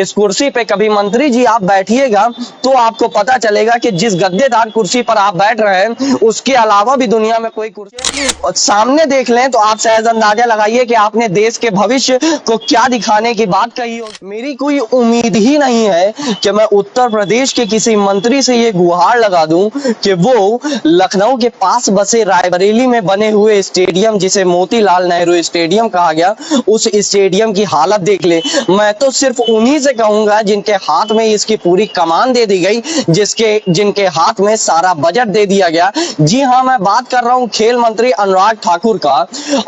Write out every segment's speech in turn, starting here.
इस कुर्सी पे कभी मंत्री जी आप बैठिएगा तो आपको पता चलेगा कि जिस गद्देदार कुर्सी पर आप बैठ रहे हैं उसके अलावा भी दुनिया में कोई कुर्सी और सामने देख लें तो आप शायद अंदाजा लगाइए कि आपने देश के भविष्य को क्या दिखाने की बात कही हो। मेरी कोई उम्मीद ही नहीं है कि मैं उत्तर प्रदेश के किसी मंत्री से ये गुहार लगा दूं कि वो लखनऊ के पास बसे रायबरेली में बने हुए स्टेडियम, जिसे मोतीलाल नेहरू स्टेडियम कहा गया, उस स्टेडियम की हालत देख ले। मैं तो सिर्फ उन्हीं से कहूंगा जिनके हाथ में इसकी पूरी कमान दे दी गई, जिनके हाथ में सारा बजट दे दिया गया। जी हाँ, मैं बात कर रहा हूं खेल मंत्री अनुराग ठाकुर का।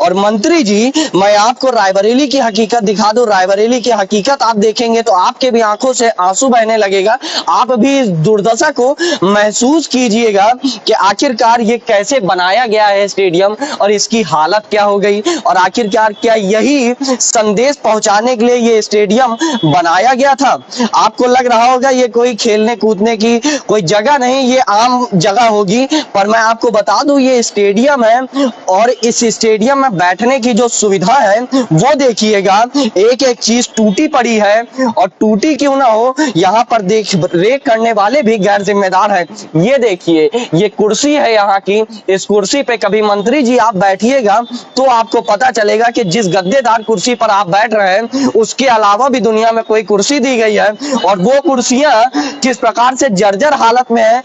और मंत्री जी, मैं आपको रायबरेली की हकीकत दिखा दूं। रायबरेली की हकीकत आप देखेंगे तो आपके भी आंखों से आंसू बहने लगेगा। आप भी इस दुर्दशा को महसूस कीजिएगा कि आखिरकार ये कैसे बनाया गया है स्टेडियम और इसकी हालत क्या हो गई, और आखिरकार क्या यही संदेश पहुंचाने के लिए ये स्टेडियम बनाया गया था। आपको लग रहा होगा ये कोई खेलने कूदने की कोई जगह नहीं, ये आम जगह होगी, पर मैं आपको बता दूं ये स्टेडियम है। और इस स्टेडियम में बैठने की जो सुविधा है वो देखिएगा, एक एक चीज टूटी पड़ी है। और टूटी क्यों ना हो, यहाँ पर देख रेख करने वाले भी गैर जिम्मेदार हैं। ये देखिए, ये कुर्सी है यहाँ की। इस कुर्सी पे कभी मंत्री जी आप बैठिएगा तो आपको पता चलेगा कि जिस गद्देदार कुर्सी पर आप बैठ रहे हैं उसके अलावा भी दुनिया में कोई कुर्सी दी गई है। और वो कुर्सियां किस प्रकार से जर्जर हालत में है,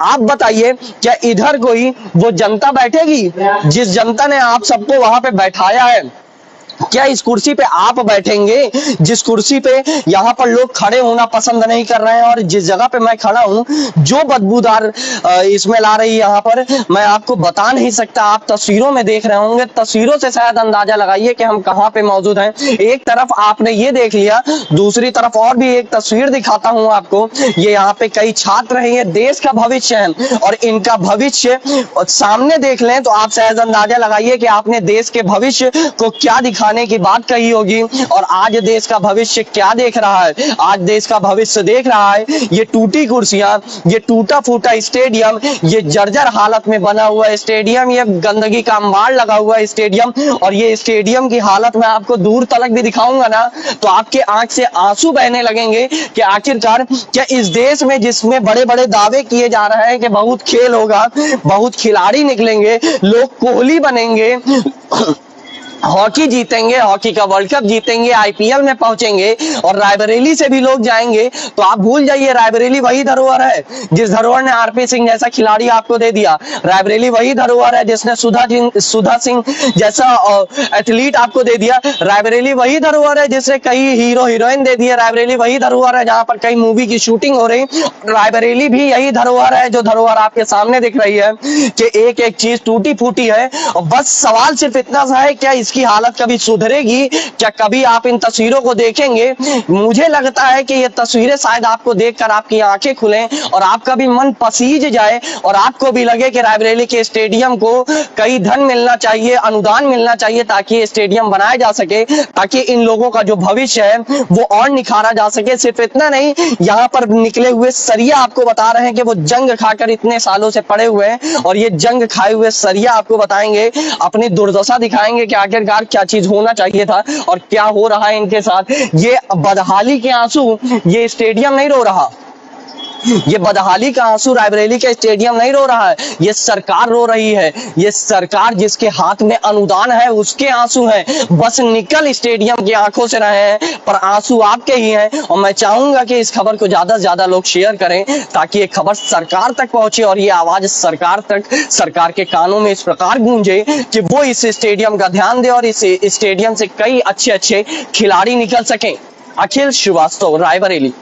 आप बताइए। क्या इधर कोई वो जनता बैठेगी जिस जनता ने आप सबको वहां पे बैठाया है? क्या इस कुर्सी पे आप बैठेंगे जिस कुर्सी पे यहाँ पर लोग खड़े होना पसंद नहीं कर रहे हैं? और जिस जगह पे मैं खड़ा हूँ, जो बदबूदार इसमें ला रही है यहाँ पर, मैं आपको बता नहीं सकता। आप तस्वीरों में देख रहे होंगे, तस्वीरों से शायद अंदाजा लगाइए कि हम कहाँ पे मौजूद हैं। एक तरफ आपने ये देख लिया, दूसरी तरफ और भी एक तस्वीर दिखाता हूँ आपको। ये यहाँ पे कई छात्र हैं, ये देश का भविष्य है और इनका भविष्य सामने देख लें तो आप शायद अंदाजा लगाइए कि आपने देश के भविष्य को क्या दिखाने की बात कही होगी। और आज देश का भविष्य क्या देख रहा है? आज देश का भविष्य देख रहा है ये टूटी कुर्सियां, ये टूटा फूटा स्टेडियम, ये जर्जर हालत में बना हुआ स्टेडियम, ये गंदगी का अंबार लगा हुआ स्टेडियम। और ये स्टेडियम की हालत मैं आपको दूर तलक भी दिखाऊंगा ना तो आपके आंख से आंसू बहने लगेंगे कि आखिरकार क्या इस देश में, जिसमें बड़े बड़े दावे किए जा रहे हैं कि बहुत खेल होगा, बहुत खिलाड़ी निकलेंगे, लोग कोहली बनेंगे, हॉकी जीतेंगे, हॉकी का वर्ल्ड कप जीतेंगे, आईपीएल में पहुंचेंगे और रायबरेली से भी लोग जाएंगे, तो आप भूल जाइए रायबरेली वही धरोहर है जिस धरोहर ने आरपी सिंह जैसा खिलाड़ी आपको दे दिया। रायबरेली वही धरोहर है जिसने सुधा सिंह जैसा एथलीट आपको दे दिया। रायबरेली वही धरोहर है जिसने कई हीरो हीरोइन दे दिए। रायबरेली वही धरोहर है जहां पर कई मूवी की शूटिंग हो रही। रायबरेली भी यही धरोहर है जो धरोहर आपके सामने दिख रही है कि एक एक चीज टूटी फूटी है। और बस सवाल सिर्फ इतना सा है, क्या इसकी हालत कभी सुधरेगी? क्या कभी आप इन तस्वीरों को देखेंगे? मुझे लगता है कि ये तस्वीरें शायद आपको देखकर आपकी आंखें खुलें और आपका भी मन पसीज जाए और आपको भी लगे कि रायबरेली के स्टेडियम को कई धन मिलना चाहिए, अनुदान मिलना चाहिए ताकि ये स्टेडियम बनाया जा सके, ताकि इन लोगों का जो भविष्य है वो और निखारा जा सके। सिर्फ इतना नहीं, यहाँ पर निकले हुए सरिया आपको बता रहे हैं कि वो जंग खाकर इतने सालों से पड़े हुए हैं और ये जंग खाए हुए सरिया आपको बताएंगे, अपनी दुर्दशा दिखाएंगे कि आखिरकार क्या चीज होना चाहिए था और क्या हो रहा है इनके साथ। ये बदहाली के आंसू ये स्टेडियम नहीं रो रहा, ये बदहाली का आंसू रायबरेली के स्टेडियम नहीं रो रहा है, ये सरकार रो रही है। ये सरकार जिसके हाथ में अनुदान है उसके आंसू हैं। बस निकल स्टेडियम की आंखों से रहे हैं पर आंसू आपके ही हैं। और मैं चाहूंगा कि इस खबर को ज्यादा से ज्यादा लोग शेयर करें ताकि ये खबर सरकार तक पहुंचे और ये आवाज सरकार तक, सरकार के कानों में इस प्रकार गूंजे कि वो इस स्टेडियम का ध्यान दे और इस स्टेडियम से कई अच्छे अच्छे खिलाड़ी निकल सकें। अखिल श्रीवास्तव, रायबरेली।